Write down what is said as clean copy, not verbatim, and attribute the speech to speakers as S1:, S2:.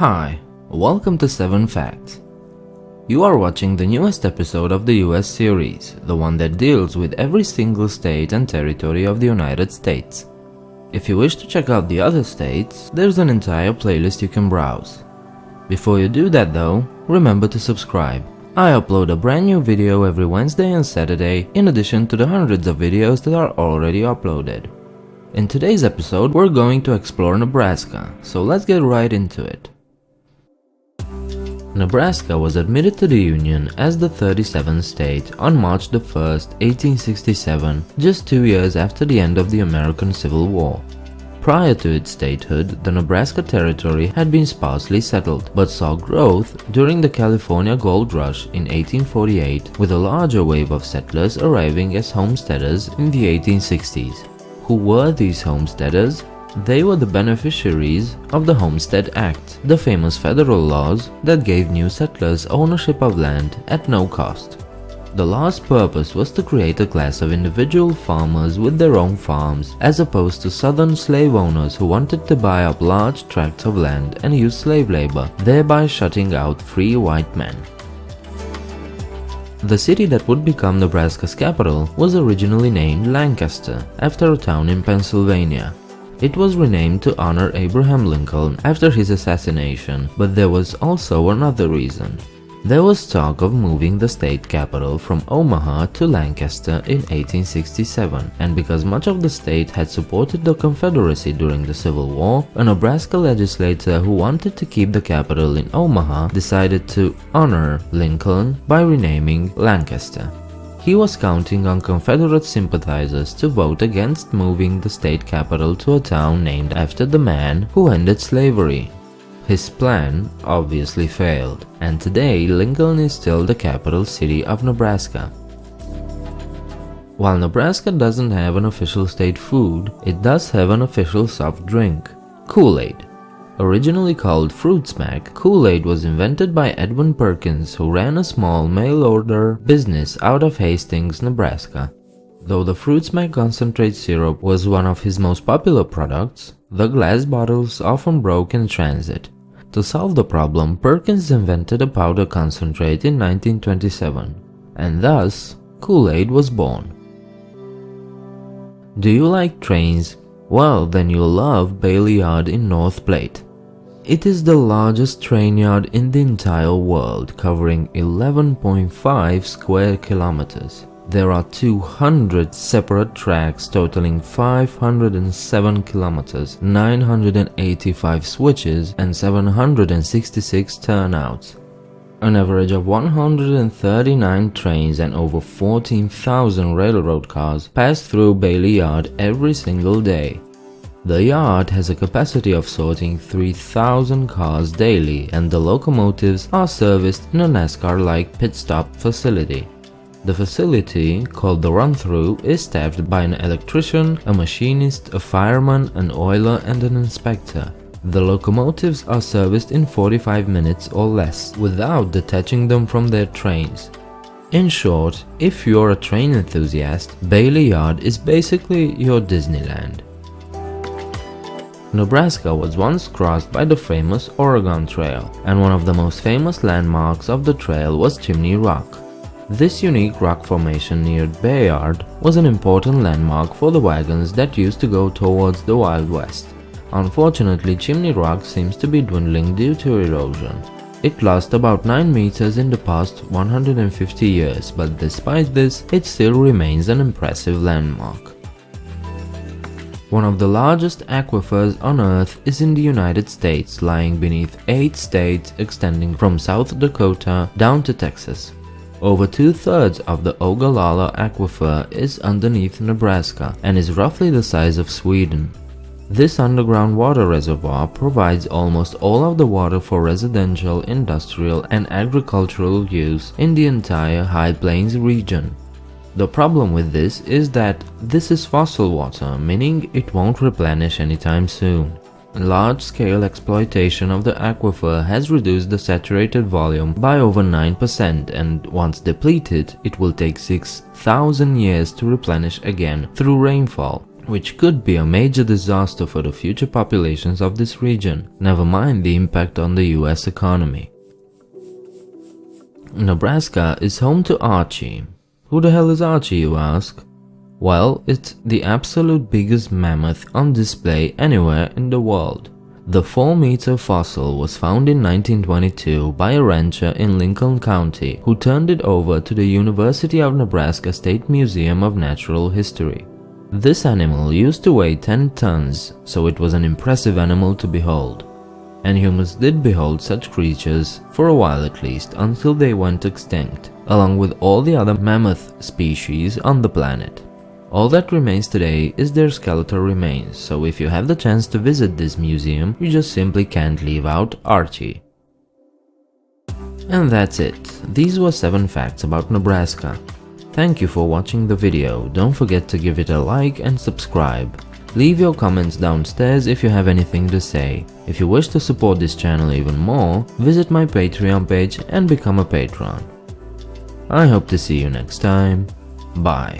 S1: Hi, welcome to 7 Facts. You are watching the newest episode of the US series, the one that deals with every single state and territory of the United States. If you wish to check out the other states, there's an entire playlist you can browse. Before you do that though, remember to subscribe. I upload a brand new video every Wednesday and Saturday, in addition to the hundreds of videos that are already uploaded. In today's episode, we're going to explore Nebraska, so let's get right into it. Nebraska was admitted to the Union as the 37th state on March 1, 1867, just 2 years after the end of the American Civil War. Prior to its statehood, the Nebraska Territory had been sparsely settled, but saw growth during the California Gold Rush in 1848, with a larger wave of settlers arriving as homesteaders in the 1860s. Who were these homesteaders? They were the beneficiaries of the Homestead Act, the famous federal laws that gave new settlers ownership of land at no cost. The law's purpose was to create a class of individual farmers with their own farms, as opposed to southern slave owners who wanted to buy up large tracts of land and use slave labor, thereby shutting out free white men. The city that would become Nebraska's capital was originally named Lancaster, after a town in Pennsylvania. It was renamed to honor Abraham Lincoln after his assassination, but there was also another reason. There was talk of moving the state capital from Omaha to Lancaster in 1867, and because much of the state had supported the Confederacy during the Civil War, a Nebraska legislator who wanted to keep the capital in Omaha decided to honor Lincoln by renaming Lancaster. He was counting on Confederate sympathizers to vote against moving the state capital to a town named after the man who ended slavery. His plan obviously failed, and today Lincoln is still the capital city of Nebraska. While Nebraska doesn't have an official state food, it does have an official soft drink, Kool-aid. Originally called Fruit Smack, Kool-aid was invented by Edwin Perkins, who ran a small mail-order business out of Hastings, Nebraska. Though the Fruit Smack concentrate syrup was one of his most popular products, the glass bottles often broke in transit. To solve the problem, Perkins invented a powder concentrate in 1927, and thus, Kool-aid was born. Do you like trains? Well, then you'll love Bailey Yard in North Platte. It is the largest train yard in the entire world, covering 11.5 square kilometers. There are 200 separate tracks totaling 507 kilometers, 985 switches, and 766 turnouts. An average of 139 trains and over 14,000 railroad cars pass through Bailey Yard every single day. The yard has a capacity of sorting 3,000 cars daily, and the locomotives are serviced in a NASCAR-like pit stop facility. The facility, called the run-through, is staffed by an electrician, a machinist, a fireman, an oiler, and an inspector. The locomotives are serviced in 45 minutes or less, without detaching them from their trains. In short, if you're a train enthusiast, Bailey Yard is basically your Disneyland. Nebraska was once crossed by the famous Oregon Trail, and one of the most famous landmarks of the trail was Chimney Rock. This unique rock formation near Bayard was an important landmark for the wagons that used to go towards the Wild West. Unfortunately, Chimney Rock seems to be dwindling due to erosion. It lost about 9 meters in the past 150 years, but despite this, it still remains an impressive landmark. One of the largest aquifers on Earth is in the United States, lying beneath 8 states extending from South Dakota down to Texas. Over 2/3 of the Ogallala Aquifer is underneath Nebraska and is roughly the size of Sweden. This underground water reservoir provides almost all of the water for residential, industrial, and agricultural use in the entire High Plains region. The problem with this is that this is fossil water, meaning it won't replenish anytime soon. Large-scale exploitation of the aquifer has reduced the saturated volume by over 9%, and once depleted, it will take 6,000 years to replenish again through rainfall. which could be a major disaster for the future populations of this region, never mind the impact on the US economy. Nebraska is home to Archie. Who the hell is Archie, you ask? Well, it's the absolute biggest mammoth on display anywhere in the world. The 4-meter fossil was found in 1922 by a rancher in Lincoln County who turned it over to the University of Nebraska State Museum of Natural History. This animal used to weigh 10 tons, so it was an impressive animal to behold. And humans did behold such creatures, for a while at least, until they went extinct, along with all the other mammoth species on the planet. All that remains today is their skeletal remains, so if you have the chance to visit this museum, you just simply can't leave out Archie. And that's it. These were 7 facts about Nebraska. Thank you for watching the video. Don't forget to give it a like and subscribe. Leave your comments downstairs if you have anything to say. If you wish to support this channel even more, visit my Patreon page and become a patron. I hope to see you next time. Bye.